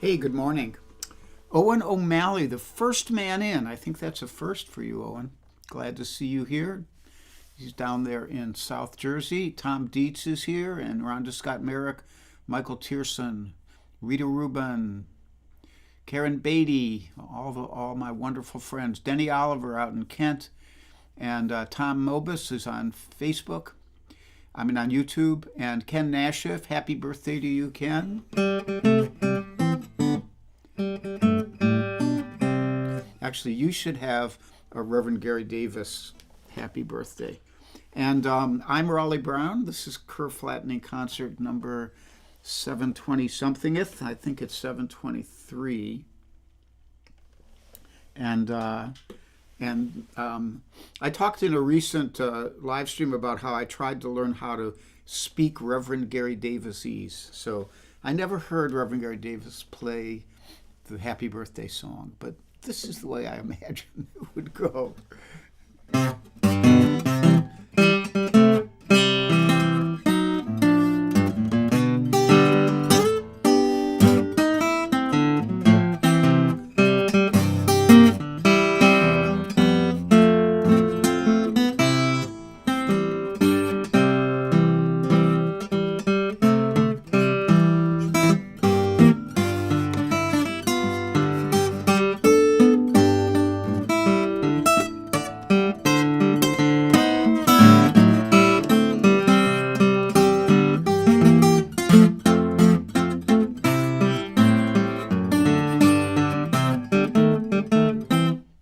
Hey, good morning. Owen O'Malley, the first man in. I think that's a first for you, Owen. Glad to see you here. He's down there in South Jersey. Tom Dietz is here, and Rhonda Scott Merrick, Michael Tierson, Rita Rubin, Karen Beatty, all my wonderful friends. Denny Oliver out in Kent, and Tom Mobus is on Facebook. I mean on YouTube. And Ken Nashif, happy birthday to you, Ken. Actually, you should have a Reverend Gary Davis happy birthday. And I'm Raleigh Brown. This is Kerr Flattening Concert number 720 somethingth. I think it's 723. And I talked in a recent live stream about how I tried to learn how to speak Reverend Gary Davisese. So I never heard Reverend Gary Davis play the happy birthday song, but this is the way I imagine it would go.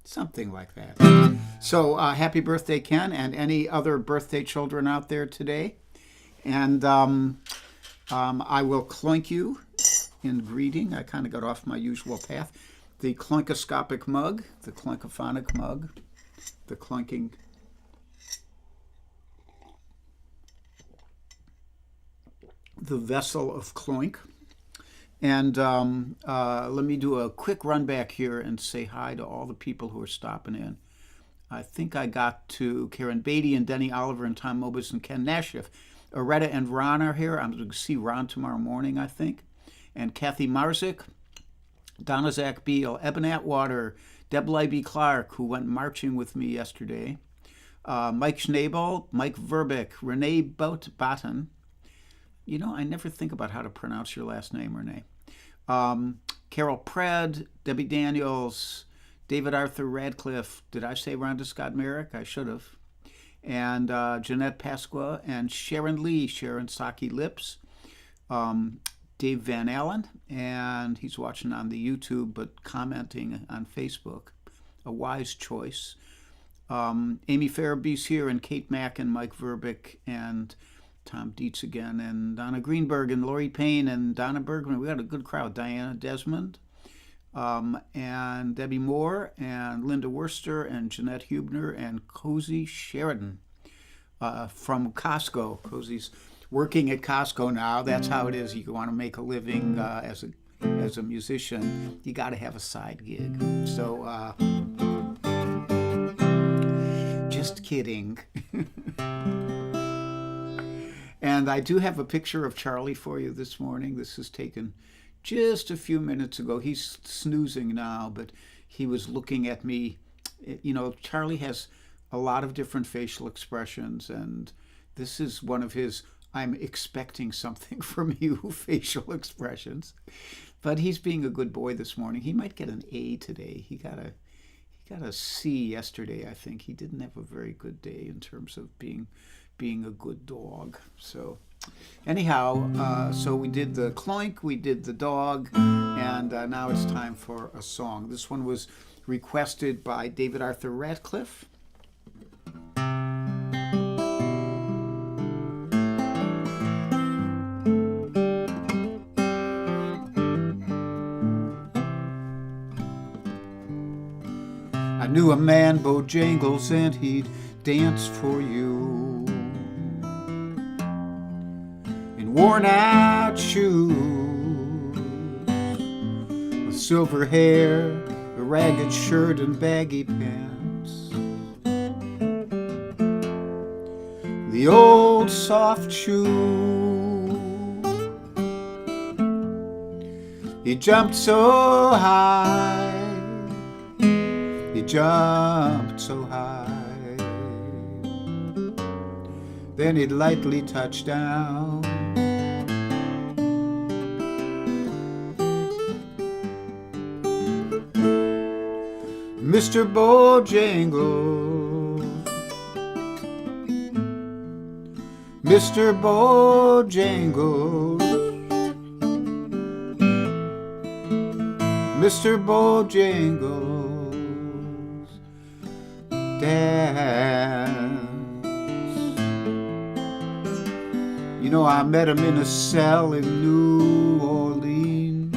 Something like that. So happy birthday, Ken, and any other birthday children out there today. And I will clunk you in greeting. I kind of got off my usual path. The clunkoscopic mug, the clunkophonic mug, the clunking. The vessel of cloink. And let me do a quick run back here and say hi to all the people who are stopping in. I think I got to Karen Beatty and Denny Oliver and Tom Mobus and Ken Nashif. Aretta and Ron are here. I'm going to see Ron tomorrow morning, I think. And Kathy Marzik, Donna Zach Beal, Eben Atwater, Deb Libby Clark, who went marching with me yesterday, Mike Schnabel, Mike Verbeck, Renee Botten. You know, I never think about how to pronounce your last name, Renee. Carol Pred, Debbie Daniels, David Arthur Radcliffe. Did I say Rhonda Scott Merrick? I should have. And Jeanette Pasqua and Sharon Lee, Sharon Saki Lips. Dave Van Allen, and he's watching on the YouTube but commenting on Facebook. A wise choice. Amy Farabee's here, and Kate Mack and Mike Verbeck and Tom Dietz again, and Donna Greenberg and Lori Payne and Donna Bergman. We got a good crowd. Diana Desmond, and Debbie Moore and Linda Worcester and Jeanette Hubner and Cozy Sheridan from Costco. Cozy's working at Costco now. That's how it is. You want to make a living as a musician. You got to have a side gig. So just kidding. And I do have a picture of Charlie for you this morning. This is taken just a few minutes ago. He's snoozing now, but he was looking at me. You know, Charlie has a lot of different facial expressions, and this is one of his I'm expecting something from you facial expressions. But he's being a good boy this morning. He might get an A today. He got a C yesterday, I think. He didn't have a very good day in terms of being a good dog. So anyhow, so we did the cloink, we did the dog, and now it's time for a song. This one was requested by David Arthur Radcliffe. I knew a man, Bojangles, and he'd dance for you in worn-out shoes, with silver hair, a ragged shirt, and baggy pants. The old soft shoe He jumped so high, he jumped so high, then he'd lightly touch down. Mr. Bojangles, Mr. Bojangles, Mr. Bojangles, dance. You know, I met him in a cell in New Orleans.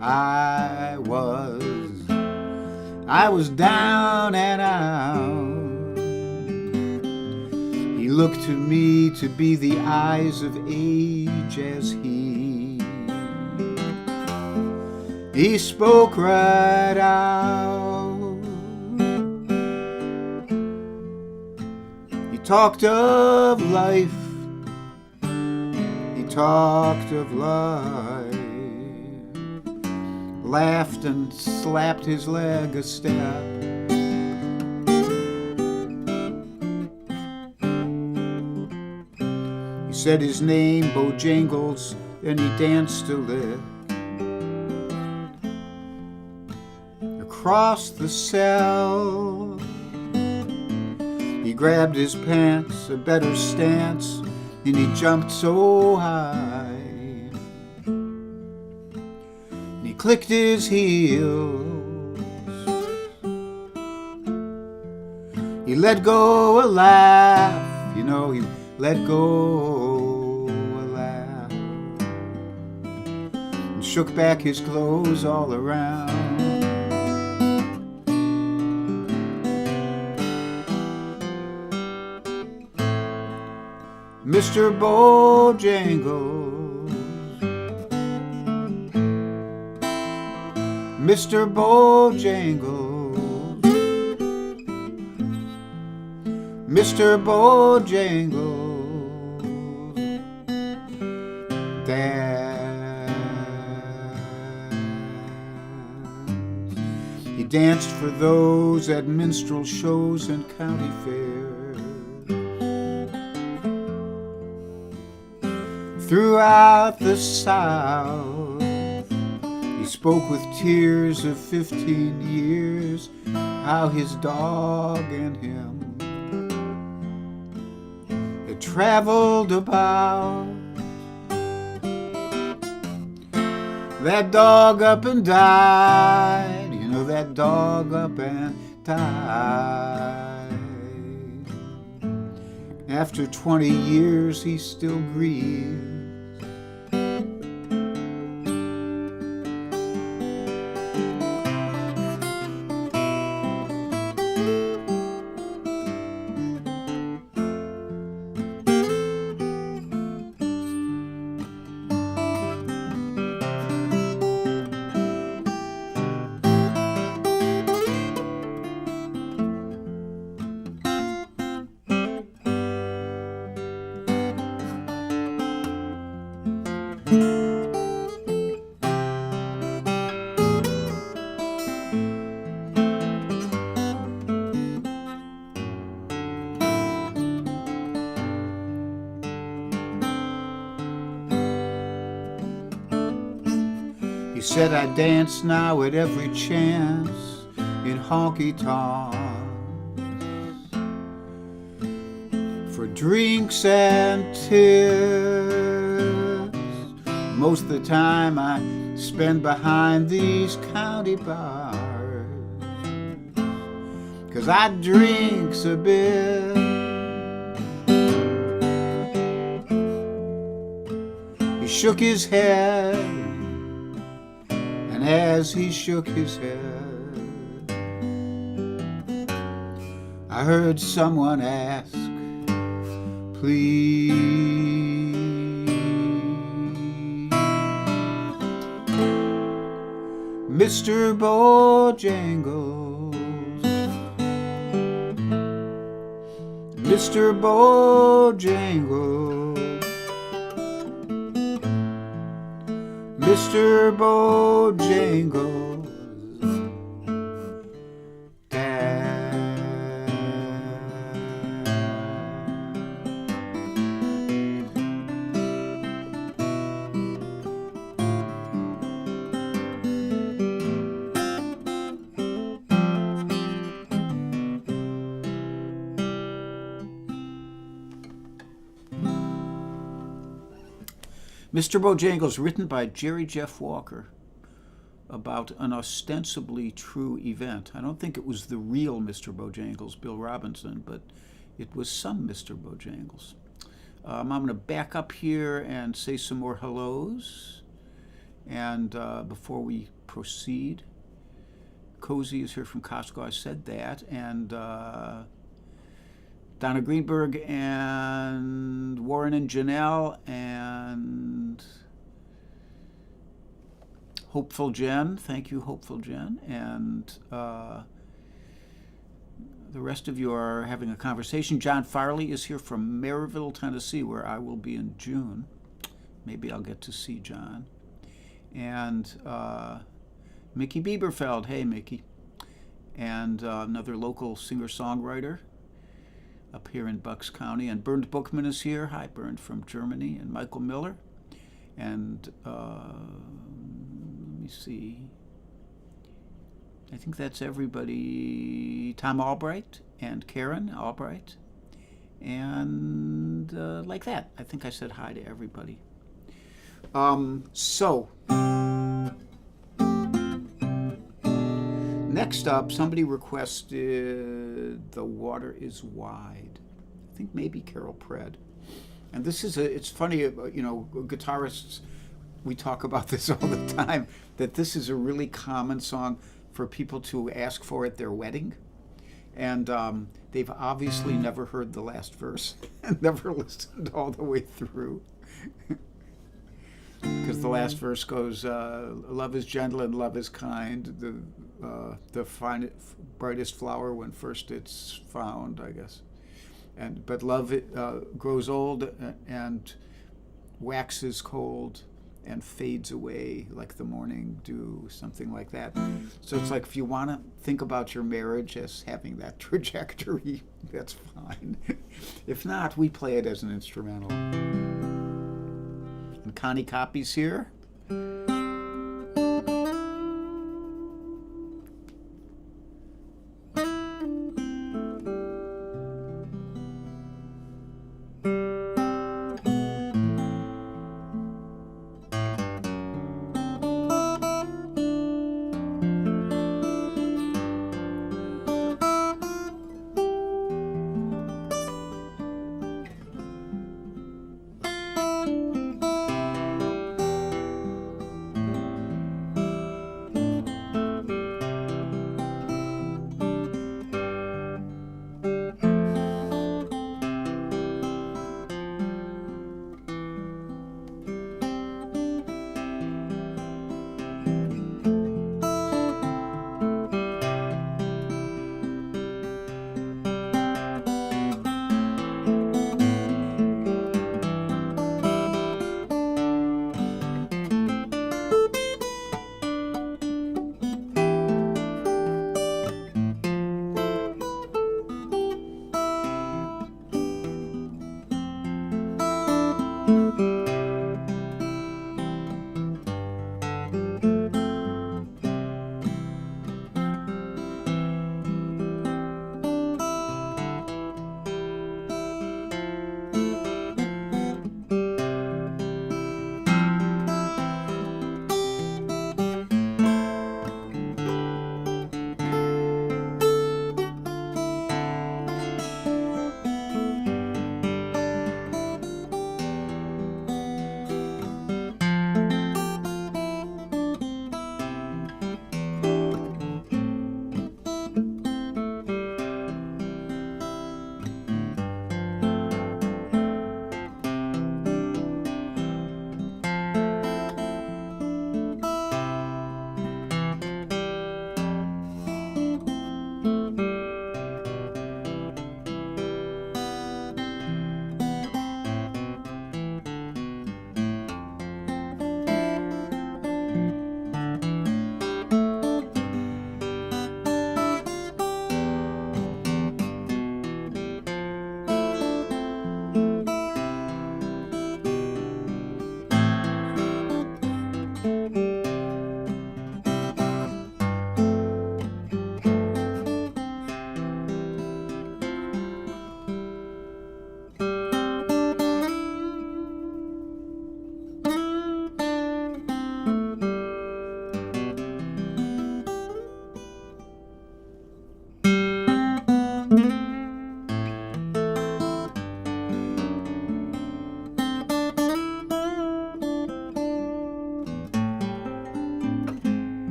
I was down and out. He looked to me to be the eyes of age as he spoke right out. He talked of life, he talked of life, laughed and slapped his leg a step. He said his name, Bojangles, then he danced a lick. Across the cell, he grabbed his pants, a better stance, and he jumped so high. And he clicked his heels, he let go a laugh, you know, he let go a laugh, and shook back his clothes all around. Mr. Bojangles, Mr. Bojangles, Mr. Bojangles, dance. He danced for those at minstrel shows and county fairs. Throughout the South, he spoke with tears of 15 years, how his dog and him had traveled about. That dog up and died, you know, that dog up and died. After 20 years, he still grieves. He said I dance now at every chance in honky-tonks for drinks and tips. Most of the time I spend behind these county bars, 'cause I drinks a bit. He shook his head, and as he shook his head, I heard someone ask, please. Mr. Bojangles, Mr. Bojangles, Mr. Bojangles' dad. Mr. Bojangles, written by Jerry Jeff Walker, about an ostensibly true event. I don't think it was the real Mr. Bojangles, Bill Robinson, but it was some Mr. Bojangles. I'm going to back up here and say some more hellos. And before we proceed, Cozy is here from Costco. I said that. And Donna Greenberg and Warren and Janelle and Hopeful Jen. Thank you, Hopeful Jen. And the rest of you are having a conversation. John Farley is here from Maryville, Tennessee, where I will be in June. Maybe I'll get to see John. And Mickey Bieberfeld. Hey, Mickey. And another local singer-songwriter up here in Bucks County. And Bernd Bookman is here. Hi, Bernd, from Germany. And Michael Miller. And let me see. I think that's everybody. Tom Albright and Karen Albright. And like that. I think I said hi to everybody. So, next up, somebody requested The Water is Wide. I think maybe Carol Pred. And this is it's funny, guitarists, we talk about this all the time, that this is a really common song for people to ask for at their wedding. And they've obviously never heard the last verse and never listened all the way through. Because the last verse goes, love is gentle and love is kind, the brightest flower when first it's found, I guess. But love grows old and waxes cold and fades away like the morning dew, something like that. So it's like, if you want to think about your marriage as having that trajectory, that's fine. If not, we play it as an instrumental. And Connie Copy's here.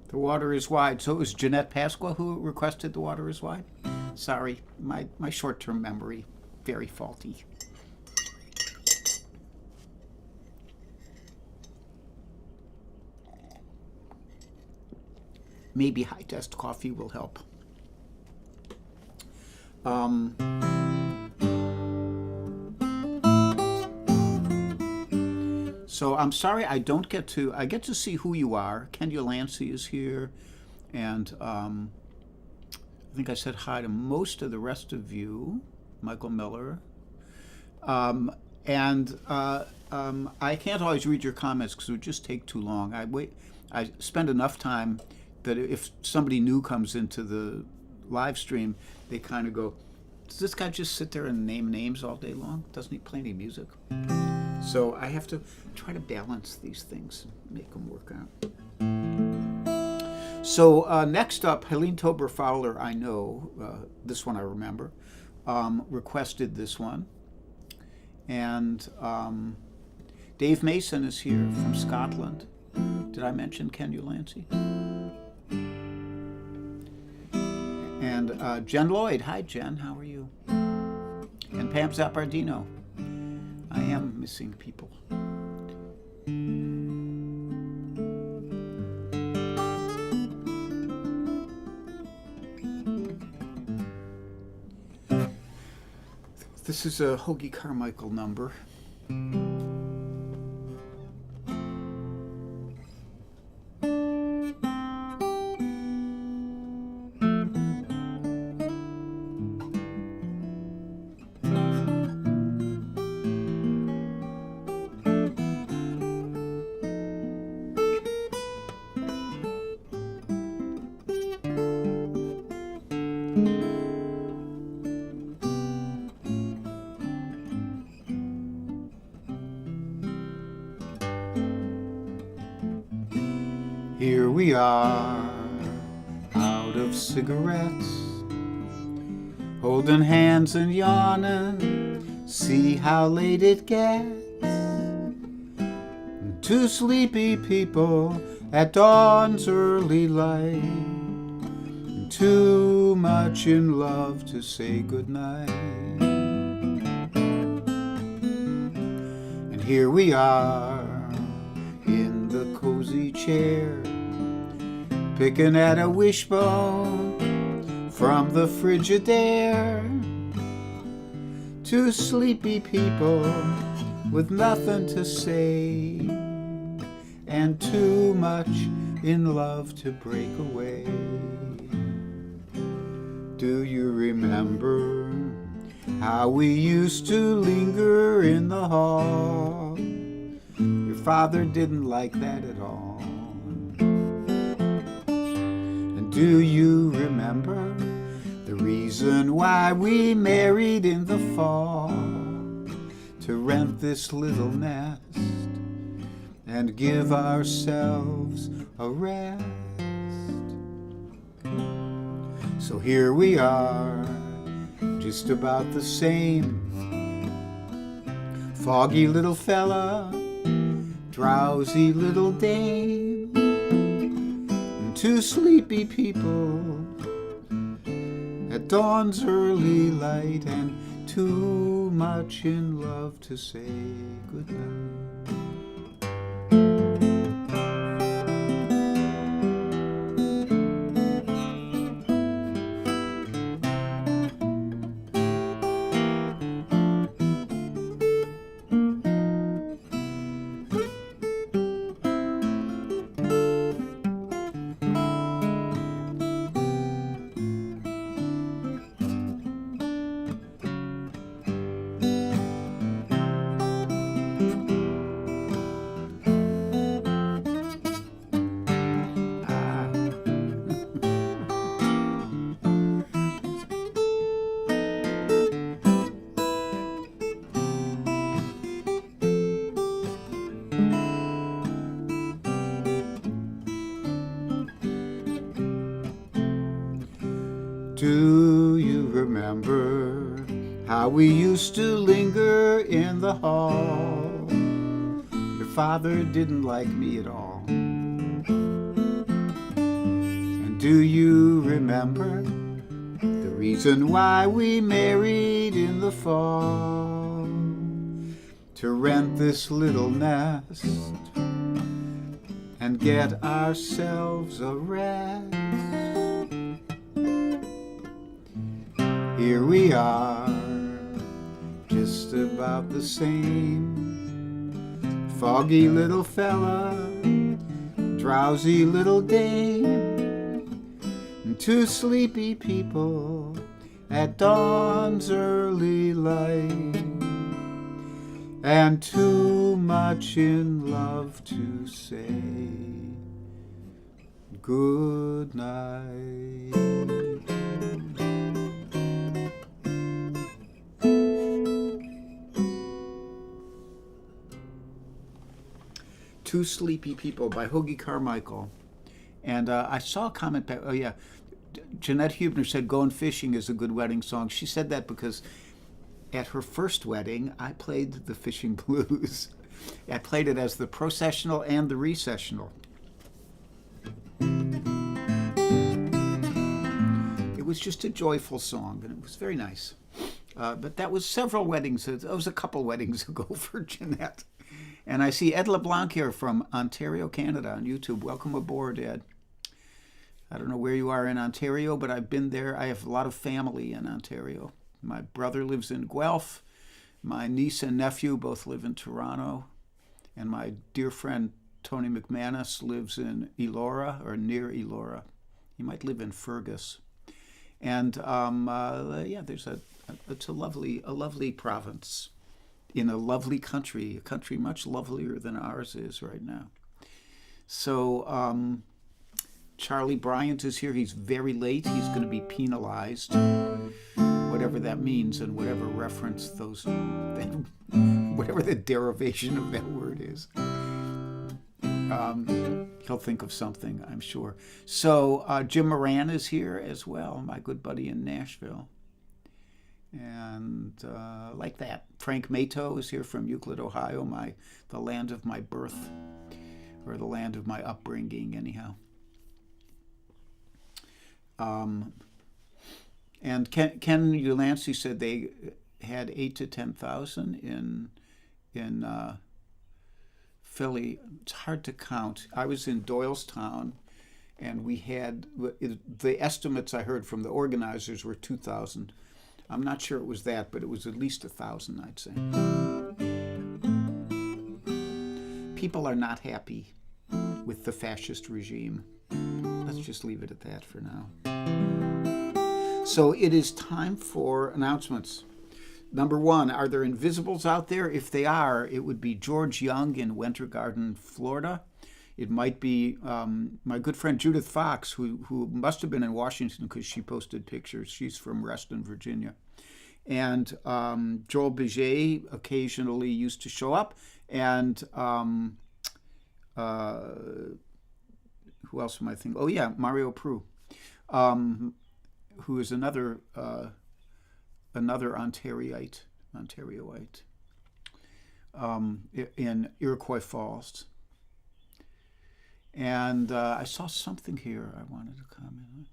The water is wide. So it was Jeanette Pasqua who requested the water is wide? Sorry, my short-term memory, very faulty. Maybe high test coffee will help. So I'm sorry I get to see who you are. Ken Delancey is here, and I think I said hi to most of the rest of you. Michael Miller. I can't always read your comments because it would just take too long. I spend enough time that if somebody new comes into the live stream, they kind of go, does this guy just sit there and name names all day long? Doesn't he play any music? So I have to try to balance these things and make them work out. So next up, Helene Tober Fowler, I know, this one I remember, requested this one. And Dave Mason is here from Scotland. Did I mention Ken Delancey? And Jen Lloyd. Hi, Jen. How are you? And Pam Zappardino. I am missing people. This is a Hoagie Carmichael number. Here we are, out of cigarettes, holding hands and yawning, see how late it gets. Two sleepy people at dawn's early light, too much in love to say goodnight. And here we are, in the cozy chair, picking at a wishbone from the Frigidaire. Two sleepy people with nothing to say, and too much in love to break away. Do you remember how we used to linger in the hall? Your father didn't like that at all. And do you remember the reason why we married in the fall? To rent this little nest and give ourselves a rest. So here we are, just about the same. Foggy little fella, drowsy little dame, and two sleepy people at dawn's early light, and too much in love to say goodnight. Do you remember how we used to linger in the hall? Your father didn't like me at all. Do you remember the reason why we married in the fall? To rent this little nest and get ourselves a rest. Here we are, just about the same. Foggy little fella, drowsy little dame, and two sleepy people at dawn's early light, and too much in love to say good night. Two Sleepy People by Hoagie Carmichael. And I saw a comment back. Oh, yeah. Jeanette Hubner said Going Fishing is a good wedding song. She said that because at her first wedding, I played the Fishing Blues. I played it as the processional and the recessional. It was just a joyful song, and it was very nice. But that was several weddings. That was a couple weddings ago for Jeanette. And I see Ed LeBlanc here from Ontario, Canada on YouTube. Welcome aboard, Ed. I don't know where you are in Ontario, but I've been there. I have a lot of family in Ontario. My brother lives in Guelph. My niece and nephew both live in Toronto. And my dear friend Tony McManus lives in Elora, or near Elora. He might live in Fergus. And yeah, it's a lovely province in a lovely country, a country much lovelier than ours is right now. So Charlie Bryant is here. He's very late. He's going to be penalized, whatever that means, and whatever reference whatever the derivation of that word is. He'll think of something, I'm sure. So Jim Moran is here as well, my good buddy in Nashville. And like that, Frank Mato is here from Euclid, Ohio, the land of my birth, or the land of my upbringing, anyhow. And Ken Ulancy said they had 8,000 to 10,000 in Philly. It's hard to count. I was in Doylestown, and we had the estimates I heard from the organizers were 2,000. I'm not sure it was that, but it was at least 1,000, I'd say. People are not happy with the fascist regime. Let's just leave it at that for now. So it is time for announcements. Number one, are there invisibles out there? If they are, it would be George Young in Winter Garden, Florida. It might be my good friend Judith Fox, who must have been in Washington because she posted pictures. She's from Reston, Virginia. And Joel Biget occasionally used to show up. And who else am I thinking? Oh, yeah, Mario Prue, who is another Ontarioite in Iroquois Falls. And I saw something here I wanted to comment on.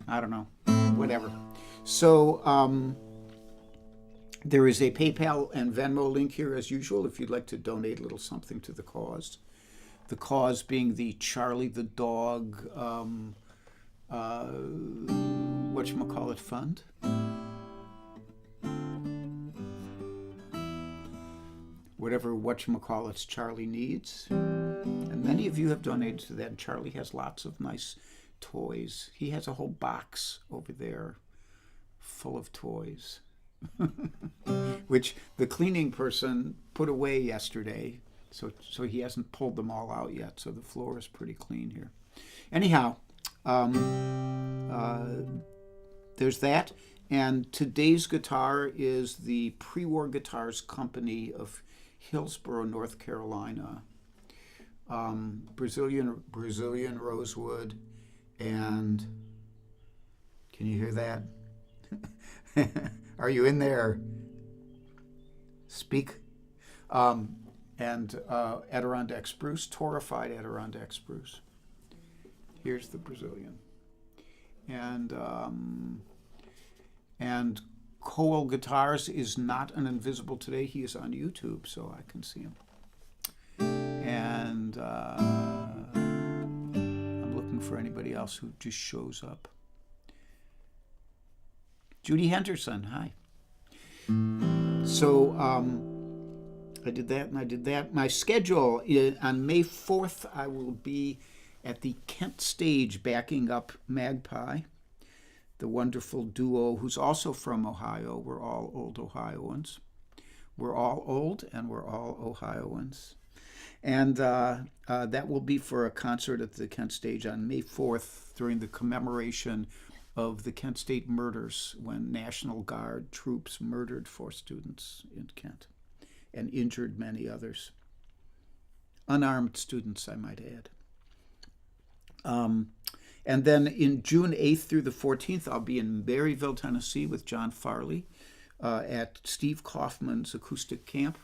I don't know. Whatever. So there is a PayPal and Venmo link here as usual if you'd like to donate a little something to the cause. The cause being the Charlie the Dog whatchamacallit fund. Whatever whatchamacallits Charlie needs. And many of you have donated to that. Charlie has lots of nice toys. He has a whole box over there full of toys, which the cleaning person put away yesterday. So he hasn't pulled them all out yet. So the floor is pretty clean here. Anyhow, there's that. And today's guitar is the Pre-War Guitars Company of Hillsborough, North Carolina. Brazilian rosewood. And can you hear that? Are you in there? Speak. And Adirondack spruce, torrified Adirondack spruce. Here's the Brazilian. And Cole Guitars is not an invisible today. He is on YouTube, so I can see him. And I'm looking for anybody else who just shows up. Judy Henderson, hi. So I did that and I did that. My schedule on May 4th, I will be at the Kent stage backing up Magpie, the wonderful duo who's also from Ohio. We're all old Ohioans. We're all old and we're all Ohioans. And that will be for a concert at the Kent stage on May 4th during the commemoration of the Kent State murders, when National Guard troops murdered 4 students in Kent and injured many others. Unarmed students, I might add. And then in June 8th through the 14th, I'll be in Maryville, Tennessee with John Farley at Steve Kaufman's acoustic camp,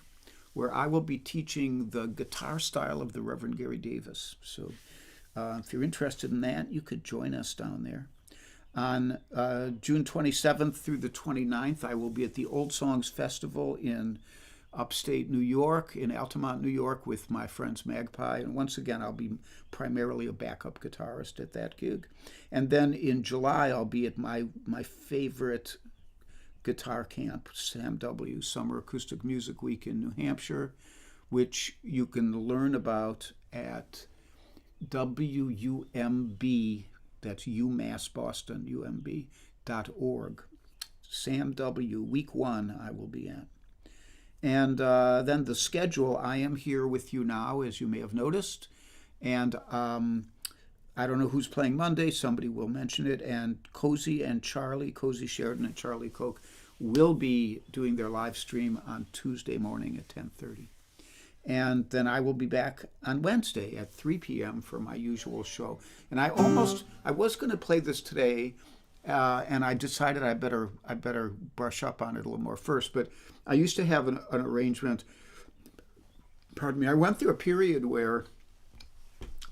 where I will be teaching the guitar style of the Reverend Gary Davis. So if you're interested in that, you could join us down there. On June 27th through the 29th, I will be at the Old Songs Festival in upstate New York, in Altamont, New York, with my friends Magpie. And once again, I'll be primarily a backup guitarist at that gig. And then in July, I'll be at my favorite guitar camp, Sam W., Summer Acoustic Music Week in New Hampshire, which you can learn about at WUMB, that's UMass Boston, UMB.org. Sam W., week 1, I will be at. And then the schedule, I am here with you now, as you may have noticed. And I don't know who's playing Monday. Somebody will mention it. And Cozy Sheridan and Charlie Koch will be doing their live stream on Tuesday morning at 10:30. And then I will be back on Wednesday at 3 p.m. for my usual show. And I was going to play this today, and I decided I better brush up on it a little more first. But I used to have an arrangement. Pardon me. I went through a period where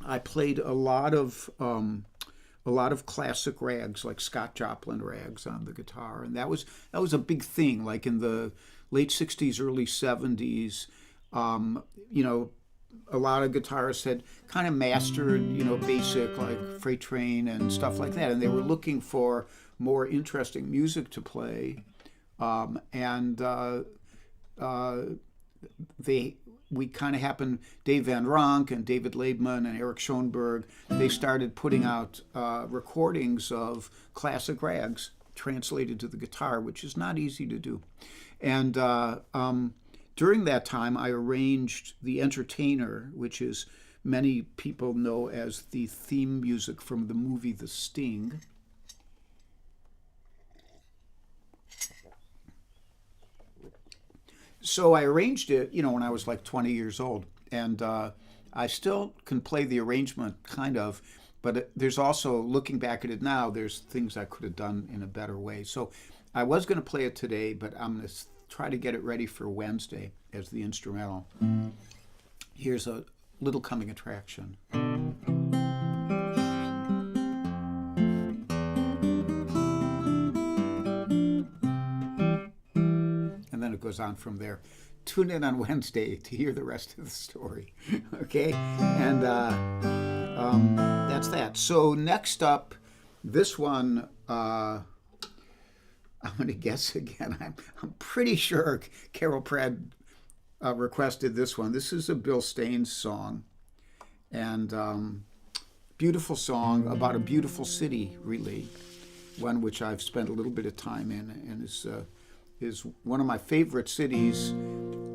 I played a lot of classic rags, like Scott Joplin rags, on the guitar, and that was a big thing. Like in the late '60s, early '70s, a lot of guitarists had kind of mastered, basic like Freight Train and stuff like that, and they were looking for more interesting music to play, we kind of happened, Dave Van Ronk and David Laibman and Eric Schoenberg, they started putting out recordings of classic rags translated to the guitar, which is not easy to do. And during that time, I arranged The Entertainer, which is many people know as the theme music from the movie The Sting. So I arranged it, when I was like 20 years old. And I still can play the arrangement, kind of, but there's also, looking back at it now, there's things I could have done in a better way. So I was going to play it today, but I'm going to try to get it ready for Wednesday as the instrumental. Here's a little coming attraction. It goes on from there. Tune in on Wednesday to hear the rest of the story. Okay? And that's that. So next up, this one, I'm going to guess again. I'm pretty sure Carol Pratt requested this one. This is a Bill Staines song. And beautiful song about a beautiful city, really. One which I've spent a little bit of time in and is one of my favorite cities.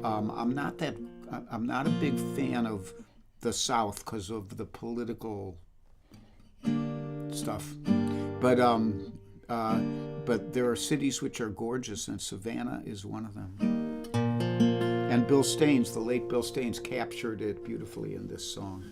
I'm not a big fan of the South because of the political stuff, but there are cities which are gorgeous, and Savannah is one of them. And Bill Staines, the late Bill Staines, captured it beautifully in this song.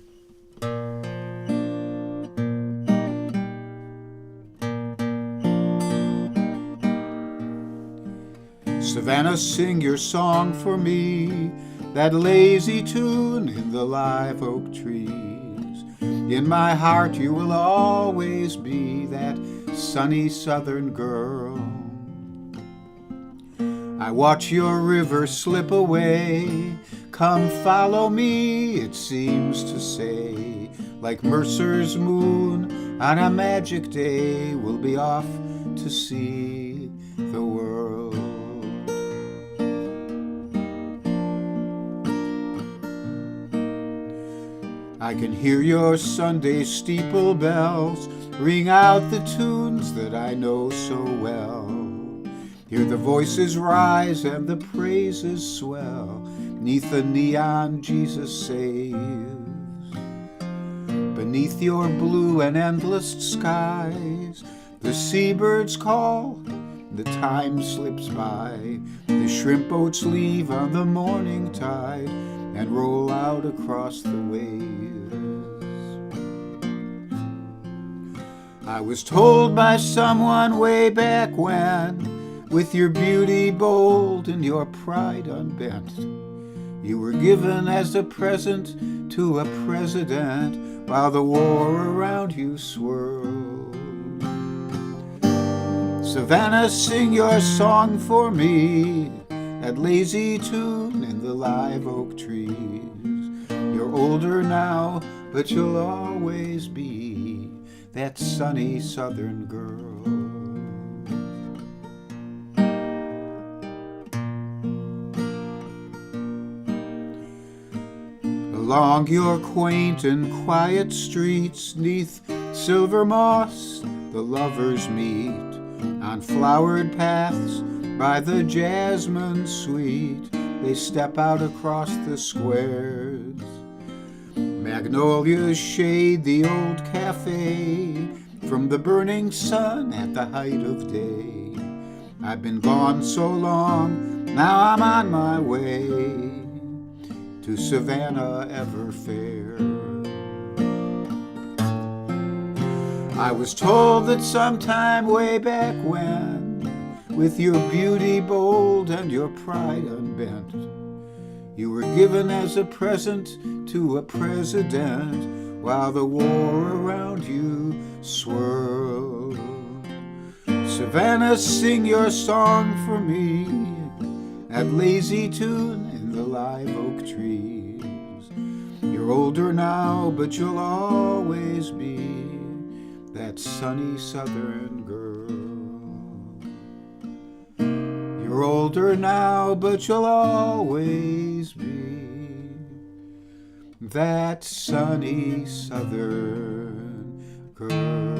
Savannah, sing your song for me, that lazy tune in the live oak trees. In my heart you will always be that sunny southern girl. I watch your river slip away. Come follow me, it seems to say. Like Mercer's moon on a magic day, we'll be off to see the world. I can hear your Sunday steeple bells ring out the tunes that I know so well. Hear the voices rise and the praises swell. 'Neath the neon Jesus saves. Beneath your blue and endless skies, the seabirds call, the time slips by. The shrimp boats leave on the morning tide and roll out across the waves. I was told by someone way back when, with your beauty bold and your pride unbent, you were given as a present to a president while the war around you swirled. Savannah, sing your song for me, that lazy tune in the live oak trees. You're older now, but you'll always be that sunny southern girl. Along your quaint and quiet streets, 'neath silver moss, the lovers meet. On flowered paths by the jasmine sweet, they step out across the squares. Magnolias shade the old cafe from the burning sun at the height of day. I've been gone so long, now I'm on my way to Savannah ever fair. I was told that sometime way back when, with your beauty bold and your pride unbent, you were given as a present to a president while the war around you swirled. Savannah, sing your song for me, that lazy tune in the live oak trees. You're older now, but you'll always be that sunny southern girl. You're older now, but you'll always be that sunny southern girl.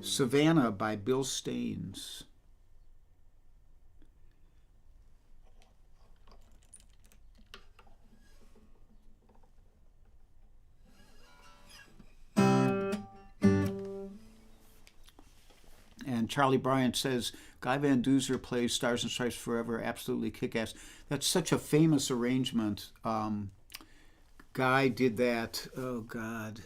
Savannah by Bill Staines. And Charlie Bryant says, Guy Van Duzer plays Stars and Stripes Forever, absolutely kick-ass. That's such a famous arrangement. Guy did that, oh God,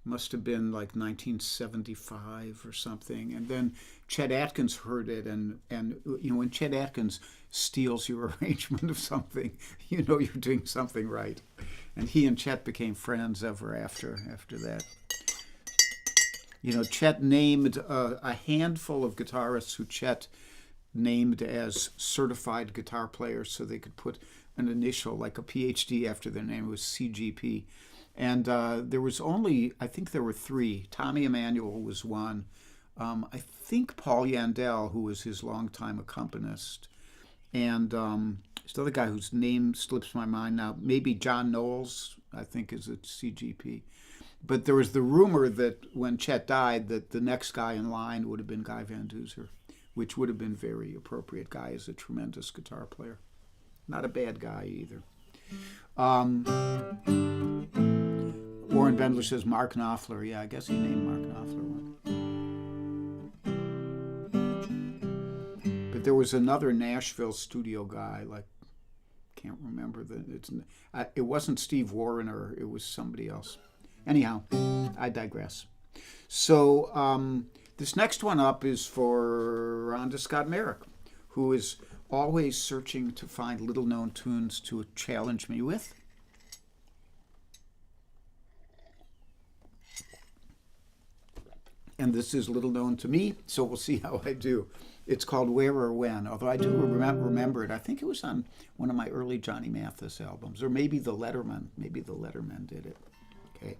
must have been like 1975 or something. And then Chet Atkins heard it, and you know, when Chet Atkins steals your arrangement of something, you know you're doing something right. And he and Chet became friends ever after that. You know, Chet named a handful of guitarists who Chet named as certified guitar players so they could put an initial, like a PhD after their name. It was CGP. And there was only, I think there were three. Tommy Emmanuel was one. I think Paul Yandel, who was his longtime accompanist. And this other guy whose name slips my mind now, maybe John Knowles, I think is at CGP. But there was the rumor that when Chet died, that the next guy in line would have been Guy Van Duzer, which would have been very appropriate. Guy is a tremendous guitar player. Not a bad guy either. Warren Bendler says Mark Knopfler. Yeah, I guess he named Mark Knopfler one. there was another Nashville studio guy, like, can't remember it wasn't Steve Wariner, it was somebody else. Anyhow, I digress. So this next one up is for Rhonda Scott Merrick, who is always searching to find little-known tunes to challenge me with. And this is little known to me, so we'll see how I do. It's called Where or When, although I do remember it. I think it was on one of my early Johnny Mathis albums, or maybe the Letterman. Maybe the Letterman did it. Okay.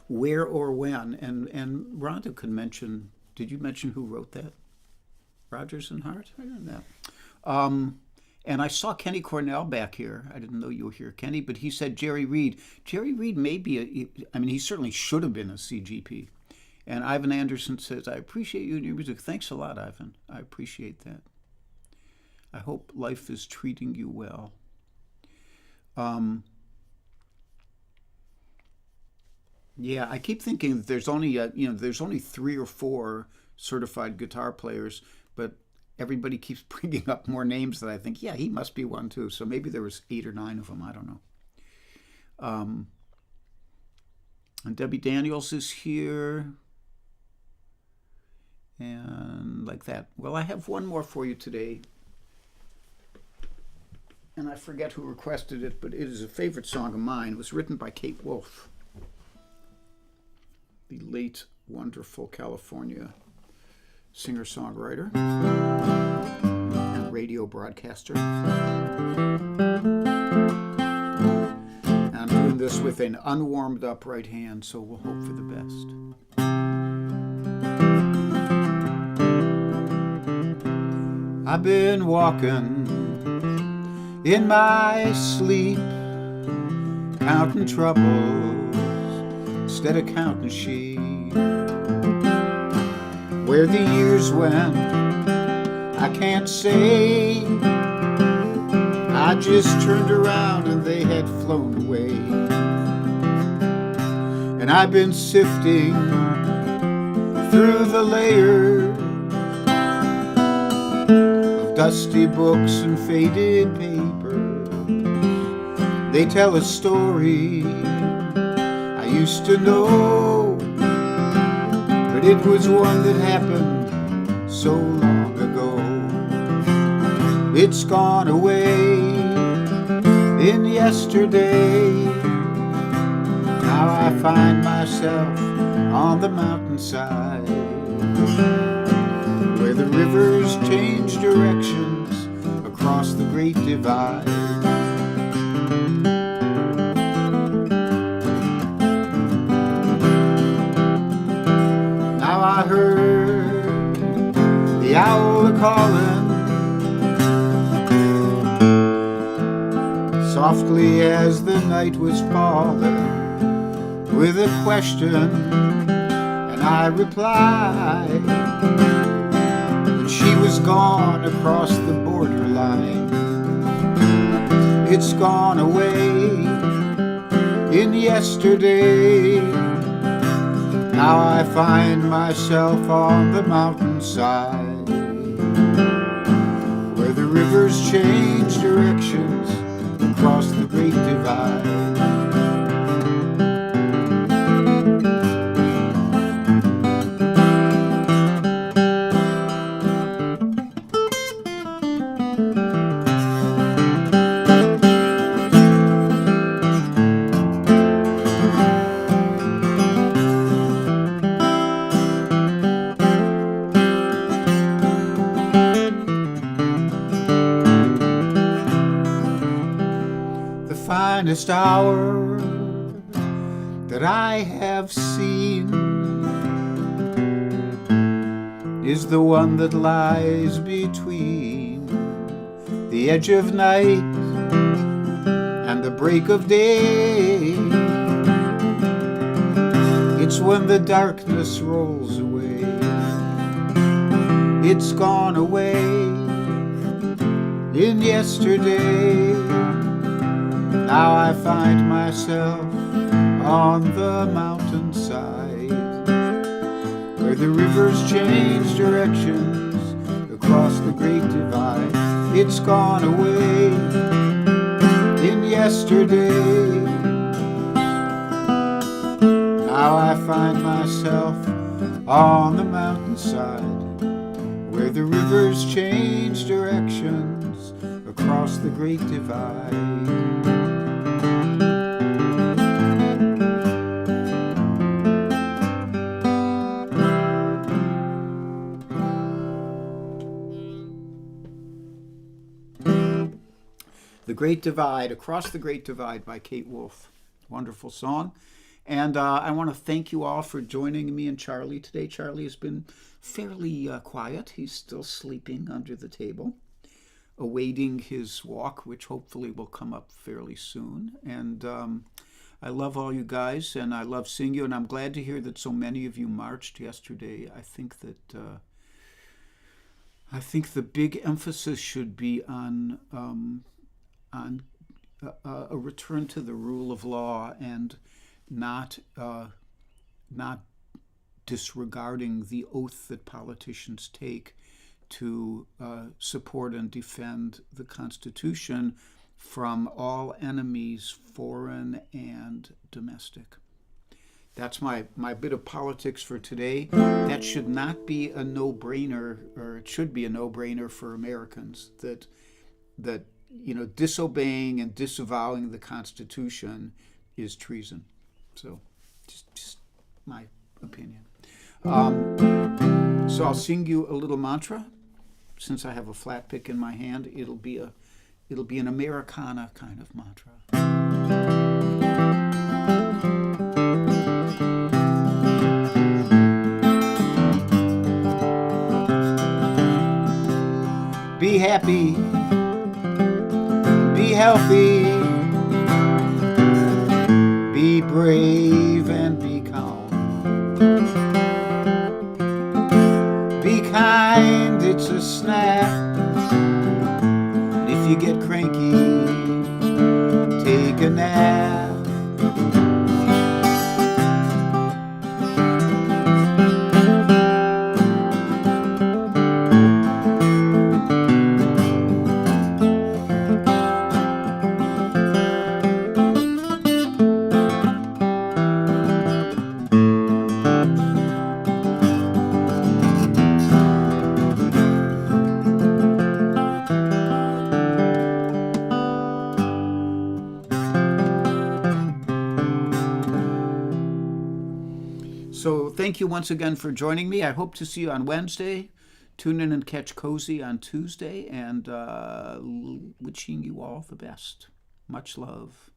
Where or When, and Rhonda could mention. Did you mention who wrote that? Rodgers and Hart? I don't know. And I saw Kenny Cornell back here. I didn't know you were here, Kenny, but he said Jerry Reed. Jerry Reed may be he certainly should have been a CGP. And Ivan Anderson says, I appreciate you and your music. Thanks a lot, Ivan. I appreciate that. I hope life is treating you well. Yeah, I keep thinking that there's only 3 or 4 certified guitar players, but everybody keeps bringing up more names that I think, yeah, he must be one too. So maybe there was 8 or 9 of them. I don't know. And Debbie Daniels is here. And like that. Well, I have one more for you today. And I forget who requested it, but it is a favorite song of mine. It was written by Kate Wolf, the late, wonderful California singer-songwriter and radio broadcaster. And I'm doing this with an unwarmed up right hand, so we'll hope for the best. I've been walking in my sleep, counting troubles instead of counting sheep. Where the years went, I can't say. I just turned around and they had flown away. And I've been sifting through the layers of dusty books and faded papers. They tell a story I used to know, but it was one that happened so long ago. It's gone away in yesterday. Now I find myself on the mountainside, where the rivers change directions across the great divide. Now I heard the owl a-calling softly as the night was falling, with a question, and I replied that she was gone across the borderline. It's gone away in yesterday. Now I find myself on the mountainside, where the rivers change directions across the great divide. The finest hour that I have seen is the one that lies between the edge of night and the break of day. It's when the darkness rolls away. It's gone away in yesterday. Now I find myself on the mountainside, where the rivers change directions across the great divide. It's gone away in yesterday. Now I find myself on the mountainside, where the rivers change directions across the great divide. The Great Divide, Across the Great Divide by Kate Wolf. Wonderful song. And I want to thank you all for joining me and Charlie today. Charlie has been fairly quiet. He's still sleeping under the table, awaiting his walk, which hopefully will come up fairly soon. And I love all you guys, and I love seeing you, and I'm glad to hear that so many of you marched yesterday. I think the big emphasis should be on a return to the rule of law, and not disregarding the oath that politicians take to support and defend the Constitution from all enemies, foreign and domestic. That's my bit of politics for today. That should not be a no-brainer, or it should be a no-brainer for Americans, that disobeying and disavowing the Constitution is treason. So, just my opinion. So I'll sing you a little mantra. Since I have a flat pick in my hand, it'll be an Americana kind of mantra. Be happy, be healthy, be brave and be calm. have. So thank you once again for joining me. I hope to see you on Wednesday. Tune in and catch Cozy on Tuesday, and wishing you all the best. Much love.